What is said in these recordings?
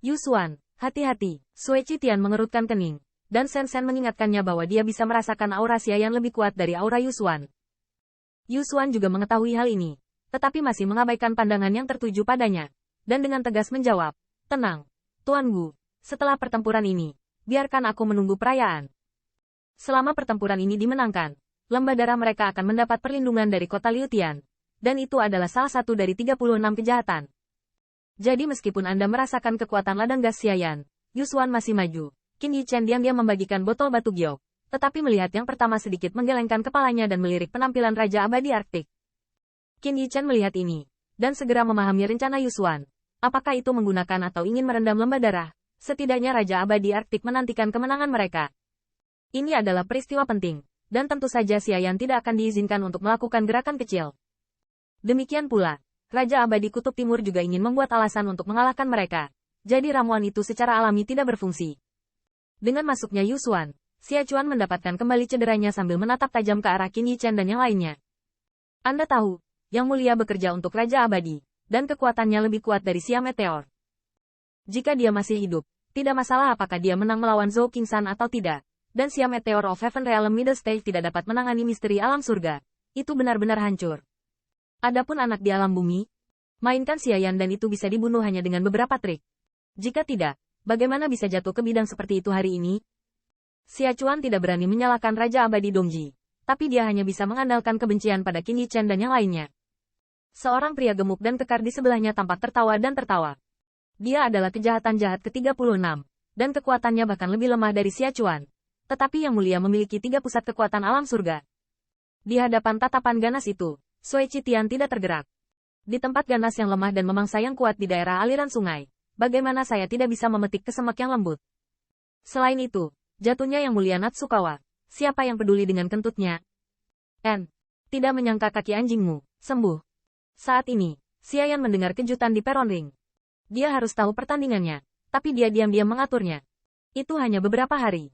Yu Xuan, hati-hati. Sui Qitian mengerutkan kening, dan Shen Shen mengingatkannya bahwa dia bisa merasakan aura Xia yang lebih kuat dari aura Yu Xuan. Yu Xuan juga mengetahui hal ini, tetapi masih mengabaikan pandangan yang tertuju padanya, dan dengan tegas menjawab, tenang, Tuan Wu, setelah pertempuran ini, biarkan aku menunggu perayaan. Selama pertempuran ini dimenangkan, lembah darah mereka akan mendapat perlindungan dari kota Liutian, dan itu adalah salah satu dari 36 kejahatan. Jadi meskipun Anda merasakan kekuatan ladang gas Xiayan, Yu Xuan masih maju. Qin Yichen diam-diam membagikan botol batu giok, tetapi melihat yang pertama sedikit menggelengkan kepalanya dan melirik penampilan Raja Abadi Arktik. Qin Yichen melihat ini, dan segera memahami rencana Yu Xuan. Apakah itu menggunakan atau ingin merendam lembah darah? Setidaknya Raja Abadi Arktik menantikan kemenangan mereka. Ini adalah peristiwa penting, dan tentu saja Xiayan tidak akan diizinkan untuk melakukan gerakan kecil. Demikian pula, Raja Abadi Kutub Timur juga ingin membuat alasan untuk mengalahkan mereka. Jadi ramuan itu secara alami tidak berfungsi. Dengan masuknya Yu Xuan, Xia Chuan mendapatkan kembali cederanya sambil menatap tajam ke arah Qin Yichen dan yang lainnya. Anda tahu, Yang Mulia bekerja untuk Raja Abadi, dan kekuatannya lebih kuat dari Xia Meteor. Jika dia masih hidup, tidak masalah apakah dia menang melawan Zhou Qingsan atau tidak, dan Xia Meteor of Heaven Realm Middle Stage tidak dapat menangani misteri alam surga. Itu benar-benar hancur. Adapun anak di alam bumi, mainkan Xiayan dan itu bisa dibunuh hanya dengan beberapa trik. Jika tidak, bagaimana bisa jatuh ke bidang seperti itu hari ini? Xia Chuan tidak berani menyalahkan Raja Abadi Dongji, tapi dia hanya bisa mengandalkan kebencian pada Qin Yichen dan yang lainnya. Seorang pria gemuk dan kekar di sebelahnya tampak tertawa dan tertawa. Dia adalah kejahatan jahat ke-36, dan kekuatannya bahkan lebih lemah dari Xia Chuan. Tetapi Yang Mulia memiliki 3 pusat kekuatan alam surga. Di hadapan tatapan ganas itu, Sui Qitian tidak tergerak. Di tempat ganas yang lemah dan memangsa yang kuat di daerah aliran sungai, bagaimana saya tidak bisa memetik kesemek yang lembut? Selain itu, jatuhnya Yang Mulia Natsukawa, siapa yang peduli dengan kentutnya? Tidak menyangka kaki anjingmu sembuh. Saat ini, Xiayan mendengar kejutan di peron ring. Dia harus tahu pertandingannya, tapi dia diam-diam mengaturnya. Itu hanya beberapa hari.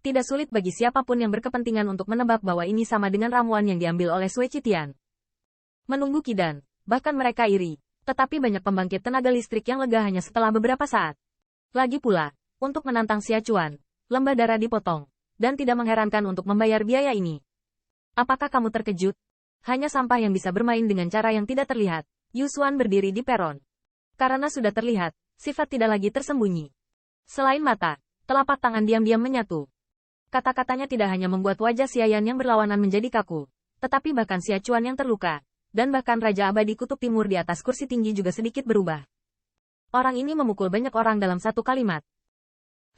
Tidak sulit bagi siapapun yang berkepentingan untuk menebak bahwa ini sama dengan ramuan yang diambil oleh Sui Qitian. Menunggu kidan, bahkan mereka iri, tetapi banyak pembangkit tenaga listrik yang lega hanya setelah beberapa saat. Lagi pula, untuk menantang Xia Chuan, lembah darah dipotong, dan tidak mengherankan untuk membayar biaya ini. Apakah kamu terkejut? Hanya sampah yang bisa bermain dengan cara yang tidak terlihat. Yu Xuan berdiri di peron. Karena sudah terlihat, sifat tidak lagi tersembunyi. Selain mata, telapak tangan diam-diam menyatu. Kata-katanya tidak hanya membuat wajah Xiayan yang berlawanan menjadi kaku, tetapi bahkan Xia Chuan yang terluka, dan bahkan Raja Abadi Kutub Timur di atas kursi tinggi juga sedikit berubah. Orang ini memukul banyak orang dalam satu kalimat.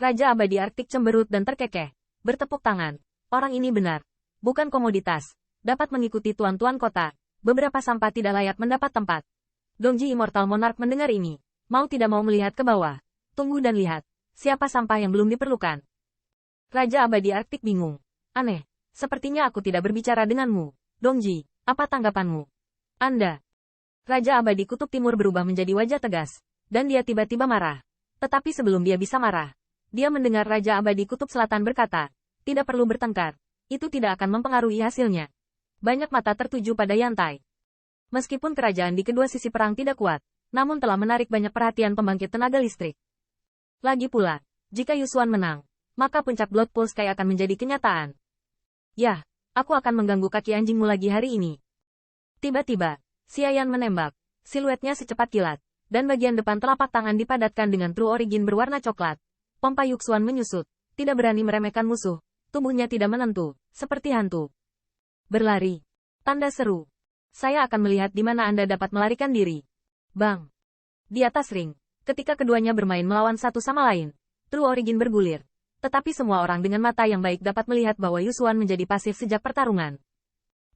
Raja Abadi Arktik cemberut dan terkekeh, bertepuk tangan. Orang ini benar, bukan komoditas, dapat mengikuti tuan-tuan kota. Beberapa sampah tidak layak mendapat tempat. Dongji Immortal Monarch mendengar ini, mau tidak mau melihat ke bawah. Tunggu dan lihat, siapa sampah yang belum diperlukan. Raja Abadi Arktik bingung. Aneh, sepertinya aku tidak berbicara denganmu. Dongji, apa tanggapanmu? Anda. Raja Abadi Kutub Timur berubah menjadi wajah tegas, dan dia tiba-tiba marah. Tetapi sebelum dia bisa marah, dia mendengar Raja Abadi Kutub Selatan berkata, tidak perlu bertengkar, itu tidak akan mempengaruhi hasilnya. Banyak mata tertuju pada Yantai. Meskipun kerajaan di kedua sisi perang tidak kuat, namun telah menarik banyak perhatian pembangkit tenaga listrik. Lagi pula, jika Yu Xuan menang, maka puncak Blood Pool Sky akan menjadi kenyataan. Yah, aku akan mengganggu kaki anjingmu lagi hari ini. Tiba-tiba, Xiayan menembak, siluetnya secepat kilat, dan bagian depan telapak tangan dipadatkan dengan True Origin berwarna coklat. Pompa Yu Xuan menyusut, tidak berani meremehkan musuh, tubuhnya tidak menentu, seperti hantu. Berlari. Tanda seru. Saya akan melihat di mana Anda dapat melarikan diri. Bang. Di atas ring, ketika keduanya bermain melawan satu sama lain, True Origin bergulir. Tetapi semua orang dengan mata yang baik dapat melihat bahwa Yu Xuan menjadi pasif sejak pertarungan.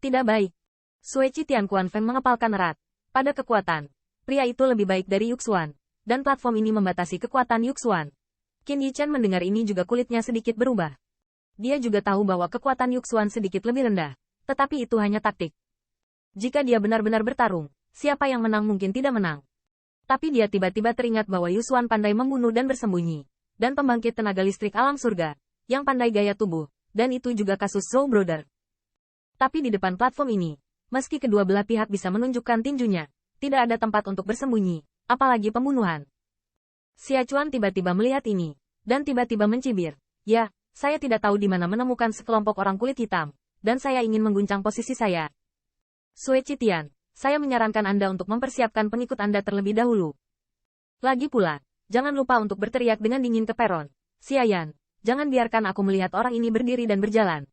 Tidak baik. Sui Qitian Quan Feng mengepalkan erat. Pada kekuatan, pria itu lebih baik dari Yu Xuan, dan platform ini membatasi kekuatan Yu Xuan. Qin Yichen mendengar ini juga kulitnya sedikit berubah. Dia juga tahu bahwa kekuatan Yu Xuan sedikit lebih rendah, tetapi itu hanya taktik. Jika dia benar-benar bertarung, siapa yang menang mungkin tidak menang. Tapi dia tiba-tiba teringat bahwa Yu Xuan pandai membunuh dan bersembunyi, dan pembangkit tenaga listrik alam surga, yang pandai gaya tubuh, dan itu juga kasus Zhou Brother. Tapi di depan platform ini, meski kedua belah pihak bisa menunjukkan tinjunya, tidak ada tempat untuk bersembunyi, apalagi pembunuhan. Xia Chuan tiba-tiba melihat ini, dan tiba-tiba mencibir. Ya, saya tidak tahu di mana menemukan sekelompok orang kulit hitam, dan saya ingin mengguncang posisi saya. Sui Qitian, saya menyarankan Anda untuk mempersiapkan pengikut Anda terlebih dahulu. Lagi pula, jangan lupa untuk berteriak dengan dingin ke peron. Xia Yan, jangan biarkan aku melihat orang ini berdiri dan berjalan.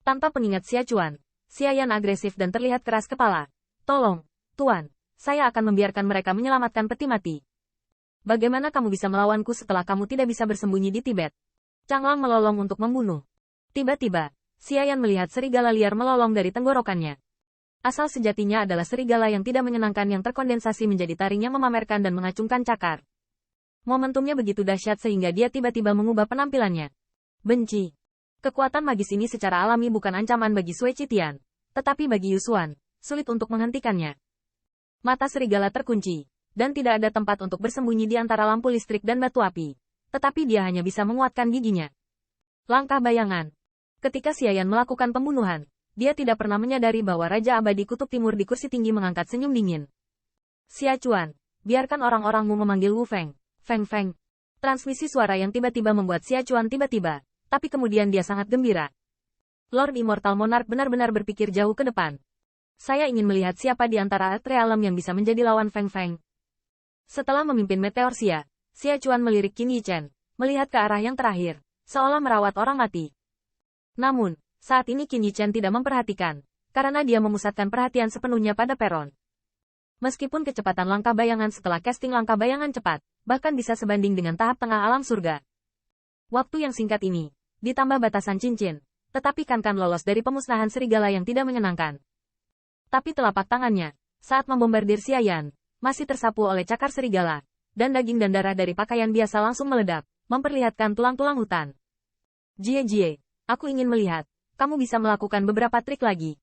Tanpa pengingat Xia Chuan, Xia Yan agresif dan terlihat keras kepala. Tolong, Tuan, saya akan membiarkan mereka menyelamatkan peti mati. Bagaimana kamu bisa melawanku setelah kamu tidak bisa bersembunyi di Tibet? Changlang melolong untuk membunuh. Tiba-tiba, Xia Yan melihat serigala liar melolong dari tenggorokannya. Asal sejatinya adalah serigala yang tidak menyenangkan yang terkondensasi menjadi taring yang memamerkan dan mengacungkan cakar. Momentumnya begitu dahsyat sehingga dia tiba-tiba mengubah penampilannya. Benci. Kekuatan magis ini secara alami bukan ancaman bagi Sui Qitian, tetapi bagi Yusuan, sulit untuk menghentikannya. Mata serigala terkunci, dan tidak ada tempat untuk bersembunyi di antara lampu listrik dan batu api. Tetapi dia hanya bisa menguatkan giginya. Langkah bayangan. Ketika Xia Yan melakukan pembunuhan, dia tidak pernah menyadari bahwa Raja Abadi Kutub Timur di kursi tinggi mengangkat senyum dingin. Xia Chuan, biarkan orang-orangmu memanggil Wu Feng. Feng Feng. Transmisi suara yang tiba-tiba membuat Xia Chuan tiba-tiba, tapi kemudian dia sangat gembira. Lord Immortal Monarch benar-benar berpikir jauh ke depan. Saya ingin melihat siapa di antara Atre Alam yang bisa menjadi lawan Feng Feng. Setelah memimpin Meteor Xia, Xia Chuan melirik Qin Yichen, melihat ke arah yang terakhir, seolah merawat orang mati. Namun, saat ini Qin Yichen tidak memperhatikan, karena dia memusatkan perhatian sepenuhnya pada peron. Meskipun kecepatan langkah bayangan setelah casting langkah bayangan cepat, bahkan bisa sebanding dengan tahap tengah alam surga. Waktu yang singkat ini, ditambah batasan cincin, tetapi Kan lolos dari pemusnahan serigala yang tidak menyenangkan. Tapi telapak tangannya, saat membombardir Xia Yan, masih tersapu oleh cakar serigala, dan daging dan darah dari pakaian biasa langsung meledak, memperlihatkan tulang-tulang hutan. Jie, aku ingin melihat, kamu bisa melakukan beberapa trik lagi.